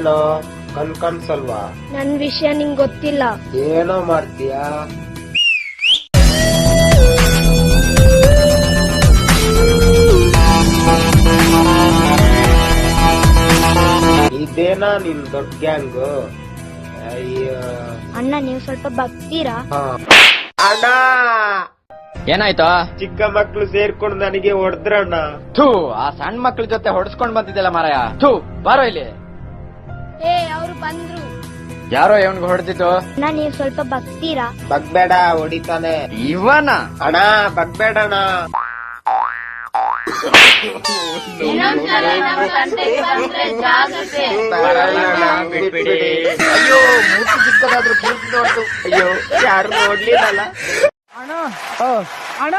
ಏನೋ ಕನ್ಸಲ್ವಾ? ನನ್ ವಿಷಯ ನಿಂಗ್ ಗೊತ್ತಿಲ್ಲ. ಏನೋ ಮಾಡ್ತೀಯಾ? ಇದೇನಾ ನಿನ್ ದೊಡ್ಡ ಗ್ಯಾಂಗ್? ಅಣ್ಣ ನೀವು ಸ್ವಲ್ಪ ಬರ್ತೀರಾ? ಅಣ್ಣ ಏನಾಯ್ತು? ಚಿಕ್ಕ ಮಕ್ಳು ಸೇರ್ಕೊಂಡು ನನಗೆ ಹೊಡೆದ್ರಣ್ಣ. ಥೂ, ಆ ಸಣ್ಣ ಮಕ್ಳ ಜೊತೆ ಹೊಡ್ಸ್ಕೊಂಡ್ ಬಂದಿದ್ದಲ್ಲ ಮಾರಾಯ. ಥೂ, ಬಾರೋ ಇಲ್ಲಿ. ಅವ್ರು ಬಂದ್ರು. ಯಾರೋ ಇವನ್ಗೆ ಹೊಡೆದಿತ್ತು. ಅಣ್ಣ ನೀವು ಸ್ವಲ್ಪ ಬರ್ತೀರಾ? ಬಗ್ಬೇಡ, ಹೊಡಿತಾನೆ ಇವನ. ಅಣ್ಣ ಬಗ್ಬೇಡಣ್ಣ. ಅಯ್ಯೋ, ಮೂರ್ತಿ ಚಿಕ್ಕದಾದ್ರೂ ಪೂರ್ತಿ ನೋಡ್ತು. ಅಯ್ಯೋ, ಯಾರು ನೋಡ್ಲಿಲ್ಲ. ಅಣ್ಣ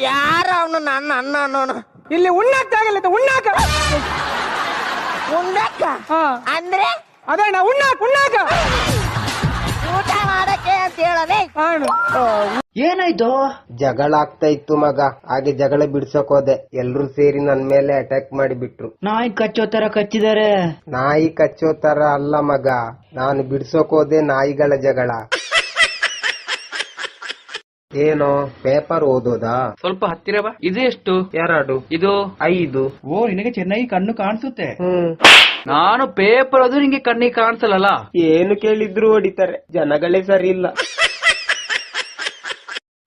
ಯಾರ ಅವನು? ನನ್ನ ಅಣ್ಣ ಅನ್ನೋನು. ಇಲ್ಲಿ ಉಣ್ಣಾಕಾಗಲ್ಲ, ಉಣ್ಣಾಕ ಉಣ್ಣಕ್ಕ ಅಂದ್ರೆ ಅದಣ್ಣ ಉಣ್ಣಾಕ ಊಟ ಮಾಡಕ್ಕೆ ಅಂತ ಹೇಳದೆ. ಏನಾಯ್ತು? ಜಗಳ ಆಗ್ತಾ ಇತ್ತು ಮಗ, ಹಾಗೆ ಜಗಳ ಬಿಡ್ಸಕ್ ಹೋದೆ. ಎಲ್ರು ಸೇರಿ ನನ್ ಮೇಲೆ ಅಟ್ಯಾಕ್ ಮಾಡಿಬಿಟ್ರು. ನಾಯಿ ಕಚ್ಚೋ ತರ ಕಚ್ಚಿದಾರೆ. ನಾಯಿ ಕಚ್ಚೋ ತರ ಅಲ್ಲ ಮಗ, ನಾನು ಬಿಡ್ಸೋಕ್ ಹೋದೆ ನಾಯಿಗಳ ಜಗಳ. ಏನೋ ಪೇಪರ್ ಓದೋದಾ? ಸ್ವಲ್ಪ ಹತ್ತಿರ ಬಾ. ಇದು ಎಷ್ಟು? 2. ಇದು 5. ಓ, ನಿನಗೆ ಚೆನ್ನಾಗಿ ಕಣ್ಣು ಕಾಣಿಸುತ್ತೆ. ನಾನು ಪೇಪರ್ ಅದು ನಿಂಗೆ ಕಣ್ಣಿಗೆ ಕಾಣಿಸಲ್ಲ. ಏನು ಕೇಳಿದ್ರು ಹೊಡಿತಾರೆ, ಜನಗಳೇ ಸರಿ ಇಲ್ಲ.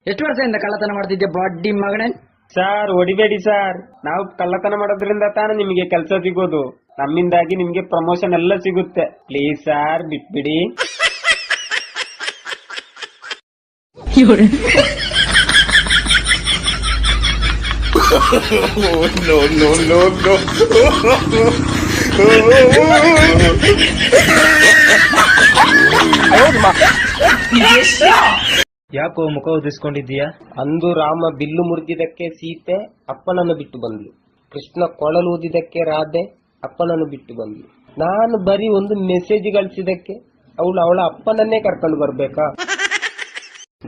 ಎಷ್ಟು ವರ್ಷದಿಂದ ಕಳ್ಳತನ ಮಾಡ್ತಿದ್ದೆ ಬಡ್ಡಿ ಮಗನೇ? ಸಾರ್ ಹೊಡಿಬೇಡಿ ಸಾರ್, ನಾವು ಕಳ್ಳತನ ಮಾಡೋದ್ರಿಂದ ತಾನೇ ನಿಮಗೆ ಕೆಲಸ ಸಿಗೋದು. ನಮ್ಮಿಂದಾಗಿ ನಿಮ್ಗೆ ಪ್ರಮೋಷನ್ ಎಲ್ಲ ಸಿಗುತ್ತೆ. ಪ್ಲೀಸ್ ಸಾರ್ ಬಿಟ್ಬಿಡಿ. ಯಾಕೋ ಮುಖ ಉದಿಸ್ಕೊಂಡಿದ್ದೀಯಾ? ಅಂದು ರಾಮ ಬಿಲ್ಲು ಮುರಿದಿದ್ದಕ್ಕೆ ಸೀತೆ ಅಪ್ಪನನ್ನು ಬಿಟ್ಟು ಬಂದ್ಲು. ಕೃಷ್ಣ ಕೊಳಲು ಊದಿದಕ್ಕೆ ರಾಧೆ ಅಪ್ಪನನ್ನು ಬಿಟ್ಟು ಬಂದ್ಲು. ನಾನು ಬರೀ ಒಂದು ಮೆಸೇಜ್ ಗಳಿಸಿದಕ್ಕೆ ಅವಳು ಅವಳ ಅಪ್ಪನನ್ನೇ ಕರ್ಕೊಂಡು ಬರ್ಬೇಕಾ?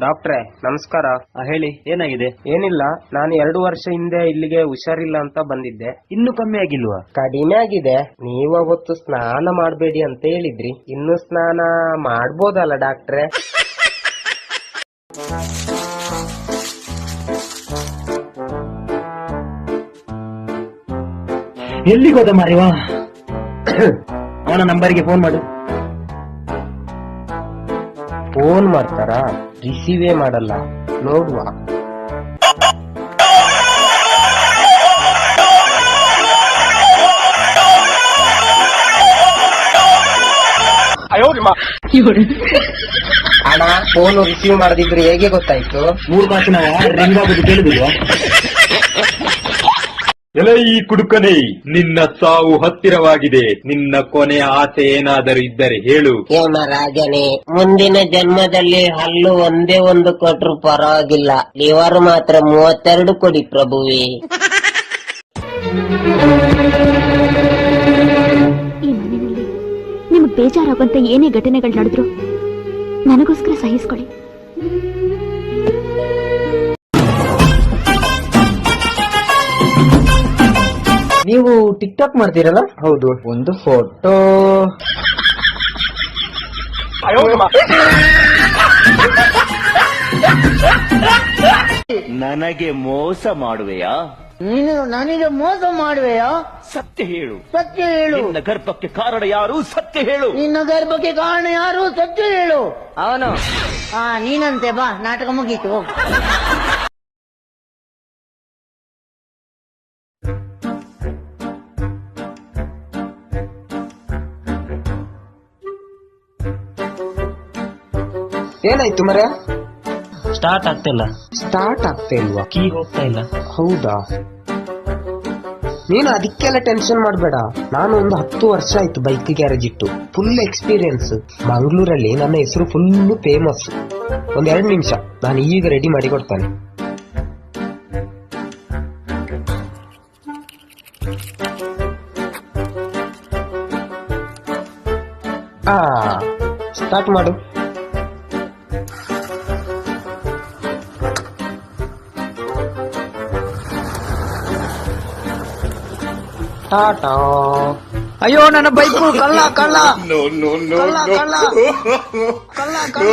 ಡಾಕ್ಟ್ರೆ ನಮಸ್ಕಾರ. ಹೇಳಿ, ಏನಾಗಿದೆ? ಏನಿಲ್ಲ, ನಾನು 2 ವರ್ಷ ಹಿಂದೆ ಇಲ್ಲಿಗೆ ಹುಷಾರಿಲ್ಲ ಅಂತ ಬಂದಿದ್ದೆ. ಇನ್ನೂ ಕಮ್ಮಿ ಆಗಿಲ್ವಾ? ಕಡಿಮೆ ಆಗಿದೆ. ನೀವು ಅವತ್ತು ಸ್ನಾನ ಮಾಡಬೇಡಿ ಅಂತ ಹೇಳಿದ್ರಿ. ಇನ್ನು ಸ್ನಾನ ಮಾಡ್ಬೋದಲ್ಲ ಡಾಕ್ಟ್ರೆ? ಎಲ್ಲಿಗೆ ಹೋದ ಮಾರಿವಾ? ಅವನ ನಂಬರ್ಗೆ ಫೋನ್ ಮಾಡು. ಫೋನ್ ಮಾಡ್ತಾರಾ? ರಿಸೀವೇ ಮಾಡಲ್ಲ. ನೋಡುವ. ಅಣ್ಣ, ಫೋನ್ ರಿಸೀವ್ ಮಾಡದಿದ್ರೆ ಹೇಗೆ ಗೊತ್ತಾಯ್ತು? 3 ಕಾಸಿನ ರಿಂಗ್ ಆಗೋದು ಕೇಳುದಿಲ್ವಾ? ಎಲೆ ಈ ಕುಡುಕನೇ, ನಿನ್ನ ಸಾವು ಹತ್ತಿರವಾಗಿದೆ. ನಿನ್ನ ಕೊನೆಯ ಆಸೆ ಏನಾದರೂ ಇದ್ದರೆ ಹೇಳು. ರಾಜನೇ, ಮುಂದಿನ ಜನ್ಮದಲ್ಲಿ ಹಲ್ಲು ಒಂದೇ ಒಂದು ಕೊಟ್ರು ಪರವಾಗಿಲ್ಲ, ಲಿವರ್ ಮಾತ್ರ 32 ಕೊಡಿ ಪ್ರಭುವೇ. ಈ ಮನೆಯಲ್ಲಿ ನಿಮಗ್ ಬೇಜಾರಾಗುವಂತ ಏನೇ ಘಟನೆಗಳು ನಡೆದ್ರು ನನಗೋಸ್ಕರ ಸಹಿಸ್ಕೊಳ್ಳಿ. ನೀವು ಟಿಕ್ ಟಾಕ್ ಮಾಡ್ತೀರಲ್ಲ? ಹೌದು. ಒಂದು ಫೋಟೋ. ನನಗೆ ಮೋಸ ಮಾಡುವೆಯಾ? ನೀನು ನನಗೆ ಮೋಸ ಮಾಡುವೆಯಾ? ಸತ್ಯ ಹೇಳು. ಸತ್ಯ ಹೇಳು. ನಿನ್ನ ಗರ್ಭಕ್ಕೆ ಕಾರಣ ಯಾರು? ಸತ್ಯ ಹೇಳು. ನಿನ್ನ ಗರ್ಭಕ್ಕೆ ಕಾರಣ ಯಾರು? ಸತ್ಯ ಹೇಳು. ಅವನು. ನೀನಂತೆ ಬಾ, ನಾಟಕ ಮುಗೀತು. ಏನಾಯ್ತು ಮರ? ಸ್ಟಾರ್ಟ್ ಆಗ್ತಿಲ್ಲ. ಸ್ಟಾರ್ಟ್ ಆಗ್ತಾ ಇಲ್ವಾ? ಕೀ ಹೋಗ್ತಾ ಇಲ್ಲ. ಹೌದಾ? ನೀನು ಅದಕ್ಕೆಲ್ಲ ಟೆನ್ಷನ್ ಮಾಡಬೇಡ. ನಾನು ಒಂದು 10 ವರ್ಷ ಆಯ್ತು ಬೈಕ್ ಗ್ಯಾರೇಜ್ ಇಟ್ಟು. Full experience. ಮಂಗಳೂರಲ್ಲಿ ನನ್ನ ಹೆಸರು ಫುಲ್ ಫೇಮಸ್. 2 ನಿಮಿಷ, ನಾನು ಈಗ ರೆಡಿ ಮಾಡಿ ಕೊಡ್ತಾನೆ. ಸ್ಟಾರ್ಟ್ ಮಾಡು. ಟಾಟಾ. ಅಯ್ಯೋ ನನ್ನ ಬೈಕು ಕಳ್ಳ ಕಳ್ಳ ಕಳ್ಳ ಕಳ್ಳ ಕಳ್ಳ ಕಳ್ಳ